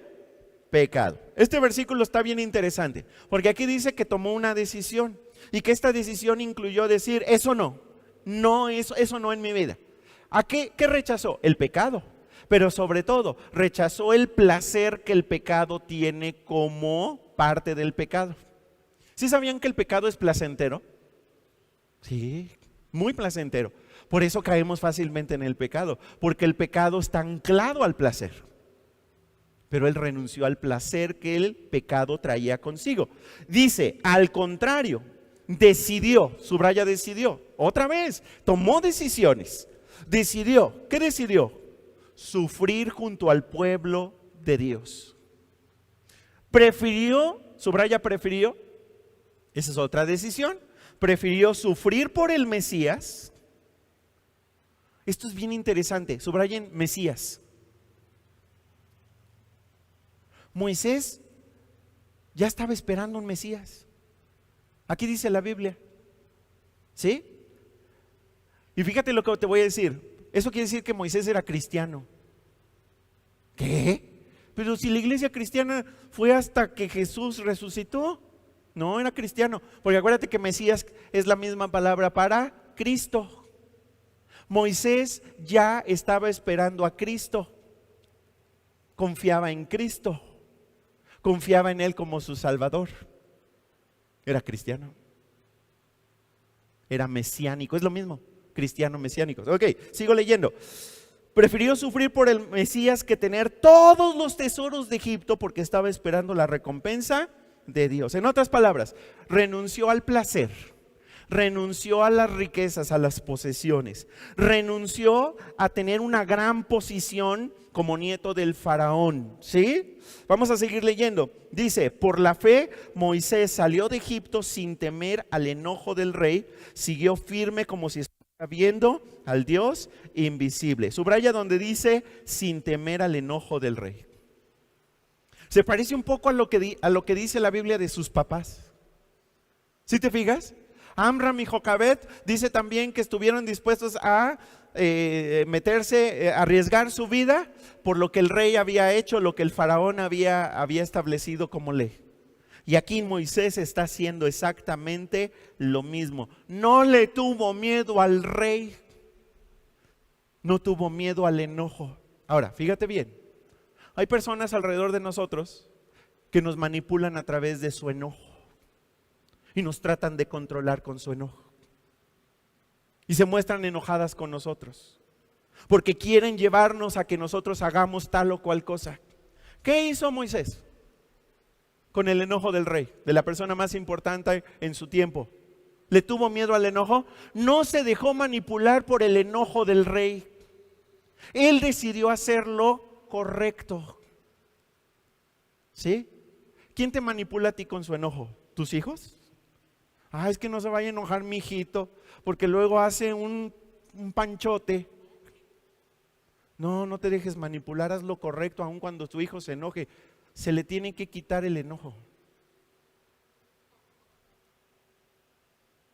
pecado. Este versículo está bien interesante, porque aquí dice que tomó una decisión y que esta decisión incluyó decir, eso no en mi vida. ¿A qué rechazó? El pecado, pero sobre todo rechazó el placer que el pecado tiene como parte del pecado. ¿Sí sabían que el pecado es placentero? Sí, muy placentero. Por eso caemos fácilmente en el pecado, porque el pecado está anclado al placer. Pero él renunció al placer que el pecado traía consigo. Dice, al contrario, decidió, subraya decidió, otra vez, tomó decisiones. Decidió, ¿qué decidió? Sufrir junto al pueblo de Dios. Prefirió, subraya prefirió, esa es otra decisión. prefirió sufrir por el Mesías. Esto es bien interesante, subrayen Mesías. Moisés ya estaba esperando un Mesías. Aquí dice la Biblia. ¿Sí? Y fíjate lo que te voy a decir. Eso quiere decir que Moisés era cristiano. ¿Qué? Pero si la iglesia cristiana fue hasta que Jesús resucitó. No, era cristiano. Porque acuérdate que Mesías es la misma palabra para Cristo. Moisés ya estaba esperando a Cristo. Confiaba en Cristo. Confiaba en Él como su Salvador. Era cristiano. Era mesiánico. Es lo mismo. Cristiano mesiánico. Ok, sigo leyendo. Prefirió sufrir por el Mesías que tener todos los tesoros de Egipto, porque estaba esperando la recompensa de Dios. En otras palabras, renunció al placer, renunció a las riquezas, a las posesiones, renunció a tener una gran posición como nieto del faraón. ¿Sí? Vamos a seguir leyendo. Dice, por la fe Moisés salió de Egipto sin temer al enojo del rey, siguió firme como si estuviera viendo al Dios invisible. Subraya donde dice sin temer al enojo del rey. Se parece un poco a lo que dice la Biblia de sus papás. ¿Sí te fijas? Amram y Jocabed dice también que estuvieron dispuestos a meterse, arriesgar su vida por lo que el rey había hecho, lo que el faraón había establecido como ley. Y aquí Moisés está haciendo exactamente lo mismo. No le tuvo miedo al rey, no tuvo miedo al enojo. Ahora, fíjate bien, hay personas alrededor de nosotros que nos manipulan a través de su enojo y nos tratan de controlar con su enojo. Y se muestran enojadas con nosotros porque quieren llevarnos a que nosotros hagamos tal o cual cosa. ¿Qué hizo Moisés con el enojo del rey, de la persona más importante en su tiempo? ¿Le tuvo miedo al enojo? No se dejó manipular por el enojo del rey. Él decidió hacer lo correcto. ¿Sí? ¿Quién te manipula a ti con su enojo? ¿Tus hijos? Es que no se vaya a enojar mi hijito, porque luego hace un panchote. No, no te dejes manipular, haz lo correcto aun cuando tu hijo se enoje. Se le tiene que quitar el enojo.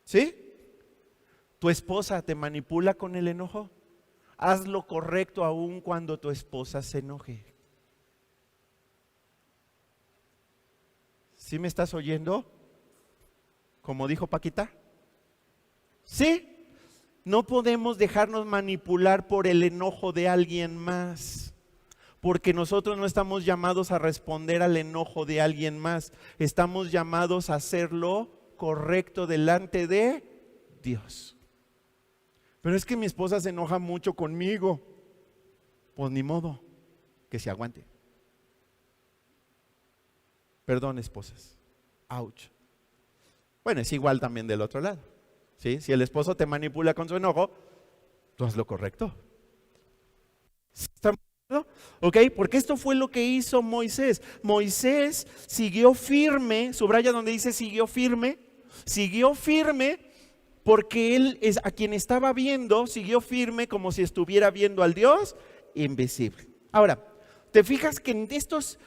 ¿Sí? ¿Tu esposa te manipula con el enojo? Haz lo correcto aun cuando tu esposa se enoje. ¿Sí me estás oyendo? Como dijo Paquita. ¿Sí? No podemos dejarnos manipular por el enojo de alguien más, porque nosotros no estamos llamados a responder al enojo de alguien más. Estamos llamados a hacer lo correcto delante de Dios. Pero es que mi esposa se enoja mucho conmigo. Pues ni modo, que se aguante. Perdón, esposas. Ouch. Bueno, es igual también del otro lado. ¿Sí? Si el esposo te manipula con su enojo, tú haz lo correcto. ¿Estamos de acuerdo? ¿Ok? Porque esto fue lo que hizo Moisés. Moisés siguió firme, subraya donde dice siguió firme porque él es a quien estaba viendo, siguió firme como si estuviera viendo al Dios invisible. Ahora, ¿te fijas que en estos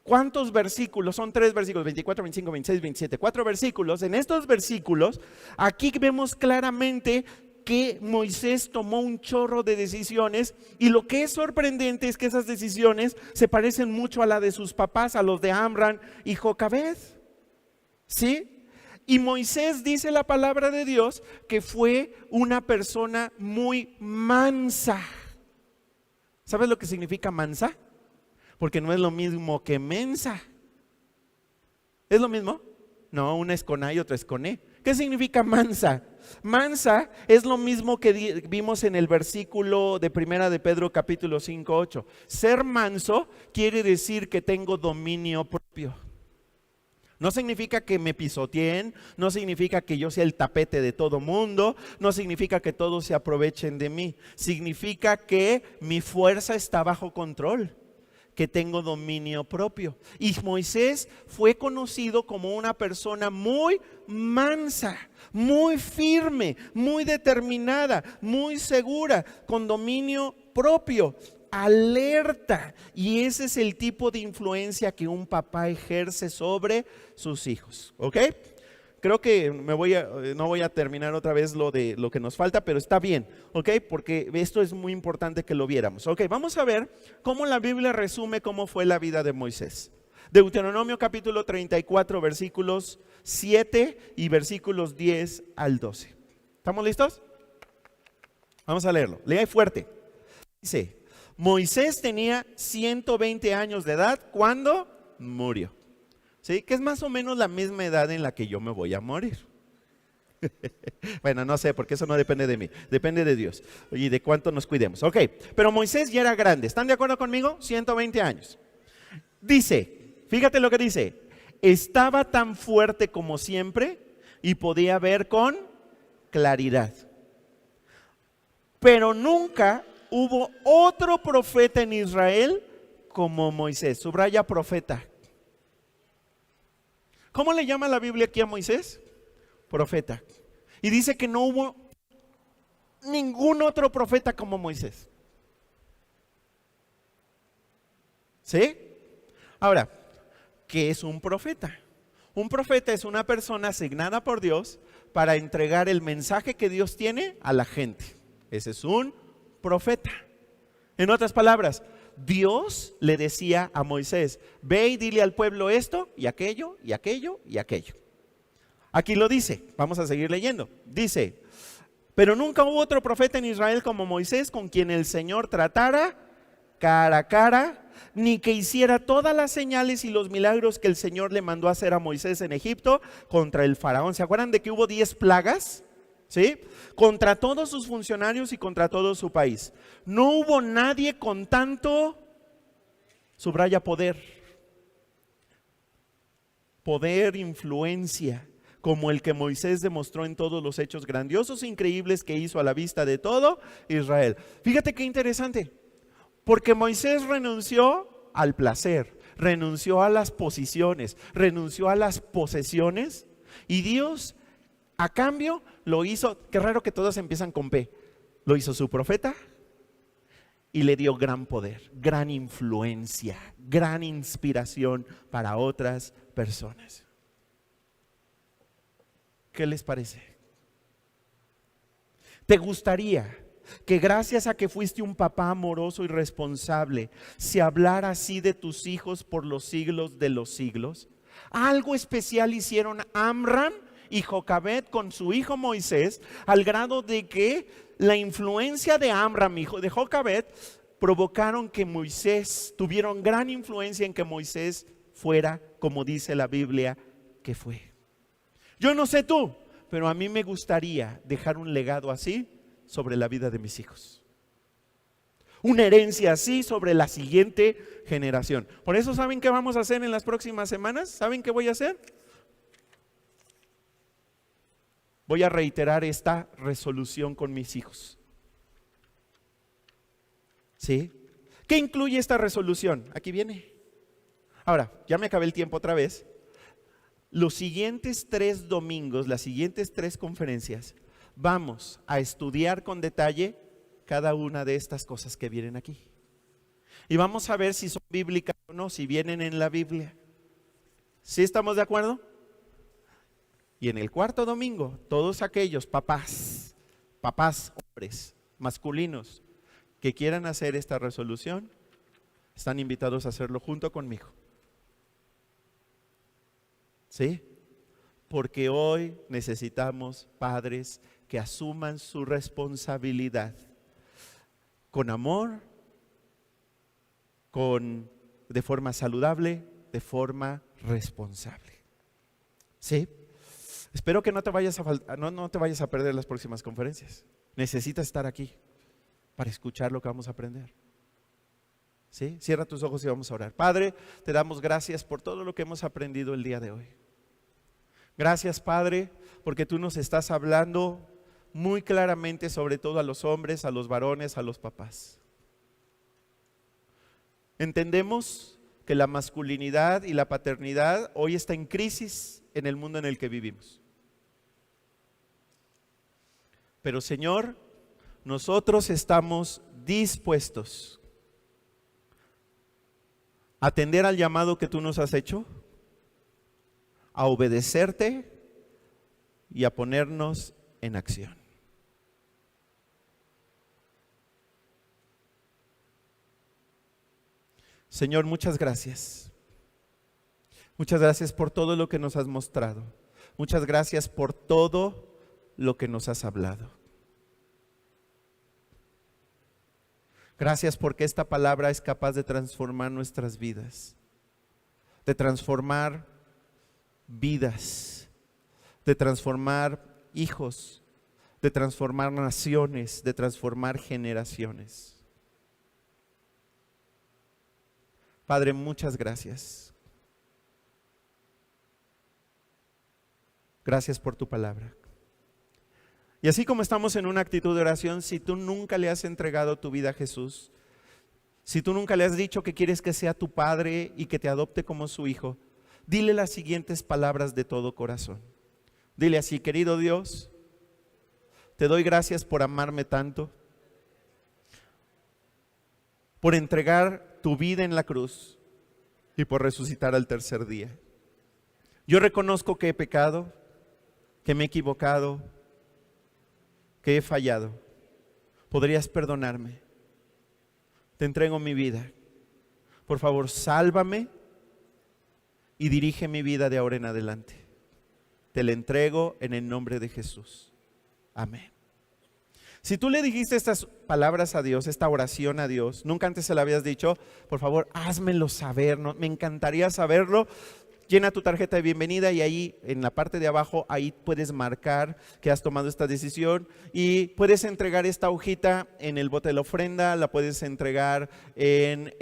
cuántos versículos? Son 3 versículos, 24, 25, 26, 27, 4 versículos. En estos versículos, aquí vemos claramente que Moisés tomó un chorro de decisiones, y lo que es sorprendente es que esas decisiones se parecen mucho a la de sus papás, a los de Amram y Jocabed. ¿Sí? Y Moisés, dice la palabra de Dios, que fue una persona muy mansa. ¿Sabes lo que significa mansa? Porque no es lo mismo que mensa. ¿Es lo mismo? No, una es con A y otra es con E. ¿Qué significa mansa? Mansa es lo mismo que vimos en el versículo de Primera de Pedro capítulo 5, 8. Ser manso quiere decir que tengo dominio propio. No significa que me pisoteen, no significa que yo sea el tapete de todo mundo, no significa que todos se aprovechen de mí. Significa que mi fuerza está bajo control, que tengo dominio propio. Y Moisés fue conocido como una persona muy mansa, muy firme, muy determinada, muy segura, con dominio propio, alerta. Y ese es el tipo de influencia que un papá ejerce sobre sus hijos. ¿Ok? Creo que no voy a terminar otra vez lo que nos falta, pero está bien, ¿ok? Porque esto es muy importante que lo viéramos. Ok, vamos a ver cómo la Biblia resume cómo fue la vida de Moisés. Deuteronomio capítulo 34, versículos 7 y versículos 10 al 12. ¿Estamos listos? Vamos a leerlo. Lea fuerte. Dice, Moisés tenía 120 años de edad cuando murió. ¿Sí? Que es más o menos la misma edad en la que yo me voy a morir. Bueno, no sé, porque eso no depende de mí, depende de Dios y de cuánto nos cuidemos. Ok, pero Moisés ya era grande. ¿Están de acuerdo conmigo? 120 años. Dice, fíjate lo que dice, estaba tan fuerte como siempre y podía ver con claridad. Pero nunca hubo otro profeta en Israel como Moisés. Subraya profeta. ¿Cómo le llama la Biblia aquí a Moisés? Profeta. Y dice que no hubo ningún otro profeta como Moisés. ¿Sí? Ahora, ¿qué es un profeta? Un profeta es una persona asignada por Dios para entregar el mensaje que Dios tiene a la gente. Ese es un profeta. En otras palabras, Dios le decía a Moisés, ve y dile al pueblo esto y aquello y aquello y aquello. Aquí lo dice, vamos a seguir leyendo. Dice, pero nunca hubo otro profeta en Israel como Moisés, con quien el Señor tratara cara a cara, ni que hiciera todas las señales y los milagros que el Señor le mandó a hacer a Moisés en Egipto contra el faraón. ¿Se acuerdan de que hubo 10 plagas? ¿Sí? Contra todos sus funcionarios y contra todo su país. No hubo nadie con tanto, subraya poder, influencia, como el que Moisés demostró en todos los hechos grandiosos e increíbles que hizo a la vista de todo Israel. Fíjate qué interesante, porque Moisés renunció al placer, renunció a las posiciones, renunció a las posesiones, y Dios a cambio lo hizo, qué raro que todos empiezan con P, lo hizo su profeta y le dio gran poder, gran influencia, gran inspiración para otras personas. ¿Qué les parece? ¿Te gustaría que gracias a que fuiste un papá amoroso y responsable, se hablara así de tus hijos por los siglos de los siglos? Algo especial hicieron Amram y Jocabed con su hijo Moisés, al grado de que la influencia de Amram y de Jocabed provocaron que Moisés, tuvieron gran influencia en que Moisés fuera como dice la Biblia que fue. Yo no sé tú, pero a mí me gustaría dejar un legado así sobre la vida de mis hijos. Una herencia así sobre la siguiente generación. Por eso, ¿saben qué vamos a hacer en las próximas semanas? ¿Saben qué voy a hacer? Voy a reiterar esta resolución con mis hijos. ¿Sí? ¿Qué incluye esta resolución? Aquí viene. Ahora, ya me acabé el tiempo otra vez. Los siguientes 3 domingos, las siguientes 3 conferencias, vamos a estudiar con detalle cada una de estas cosas que vienen aquí. Y vamos a ver si son bíblicas o no, si vienen en la Biblia. ¿Sí estamos de acuerdo? Y en el 4º domingo, todos aquellos papás hombres, masculinos, que quieran hacer esta resolución, están invitados a hacerlo junto conmigo. ¿Sí? Porque hoy necesitamos padres que asuman su responsabilidad con amor, de forma saludable, de forma responsable. ¿Sí? Espero que no te vayas a perder las próximas conferencias. Necesitas estar aquí para escuchar lo que vamos a aprender. ¿Sí? Cierra tus ojos y vamos a orar. Padre, te damos gracias por todo lo que hemos aprendido el día de hoy. Gracias, Padre, porque tú nos estás hablando muy claramente, sobre todo a los hombres, a los varones, a los papás. Entendemos que la masculinidad y la paternidad hoy está en crisis en el mundo en el que vivimos. Pero Señor, nosotros estamos dispuestos a atender al llamado que tú nos has hecho, a obedecerte y a ponernos en acción. Señor, muchas gracias. Muchas gracias por todo lo que nos has mostrado. Muchas gracias por todo lo que nos has hablado. Gracias porque esta palabra es capaz de transformar nuestras vidas, de transformar vidas, de transformar hijos, de transformar naciones, de transformar generaciones. Padre, muchas gracias. Gracias por tu palabra. Y así como estamos en una actitud de oración, si tú nunca le has entregado tu vida a Jesús, si tú nunca le has dicho que quieres que sea tu padre y que te adopte como su hijo, dile las siguientes palabras de todo corazón. Dile así: querido Dios, te doy gracias por amarme tanto, por entregar tu vida en la cruz y por resucitar al tercer día. Yo reconozco que he pecado, que me he equivocado, que he fallado. ¿Podrías perdonarme? Te entrego mi vida. Por favor, sálvame y dirige mi vida de ahora en adelante. Te la entrego en el nombre de Jesús. Amén. Si tú le dijiste estas palabras a Dios, esta oración a Dios, nunca antes se la habías dicho, por favor, házmelo saber, ¿no? Me encantaría saberlo. Llena tu tarjeta de bienvenida y ahí en la parte de abajo, ahí puedes marcar que has tomado esta decisión y puedes entregar esta hojita en el bote de la ofrenda, la puedes entregar en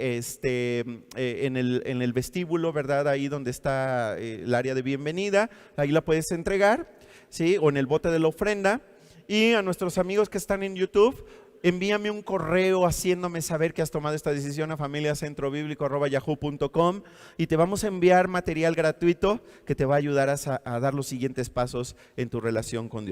el vestíbulo, ¿verdad? Ahí donde está el área de bienvenida, ahí la puedes entregar, ¿sí? O en el bote de la ofrenda. Y a nuestros amigos que están en YouTube, envíame un correo haciéndome saber que has tomado esta decisión a familiacentrobiblico@yahoo.com y te vamos a enviar material gratuito que te va a ayudar a dar los siguientes pasos en tu relación con Dios.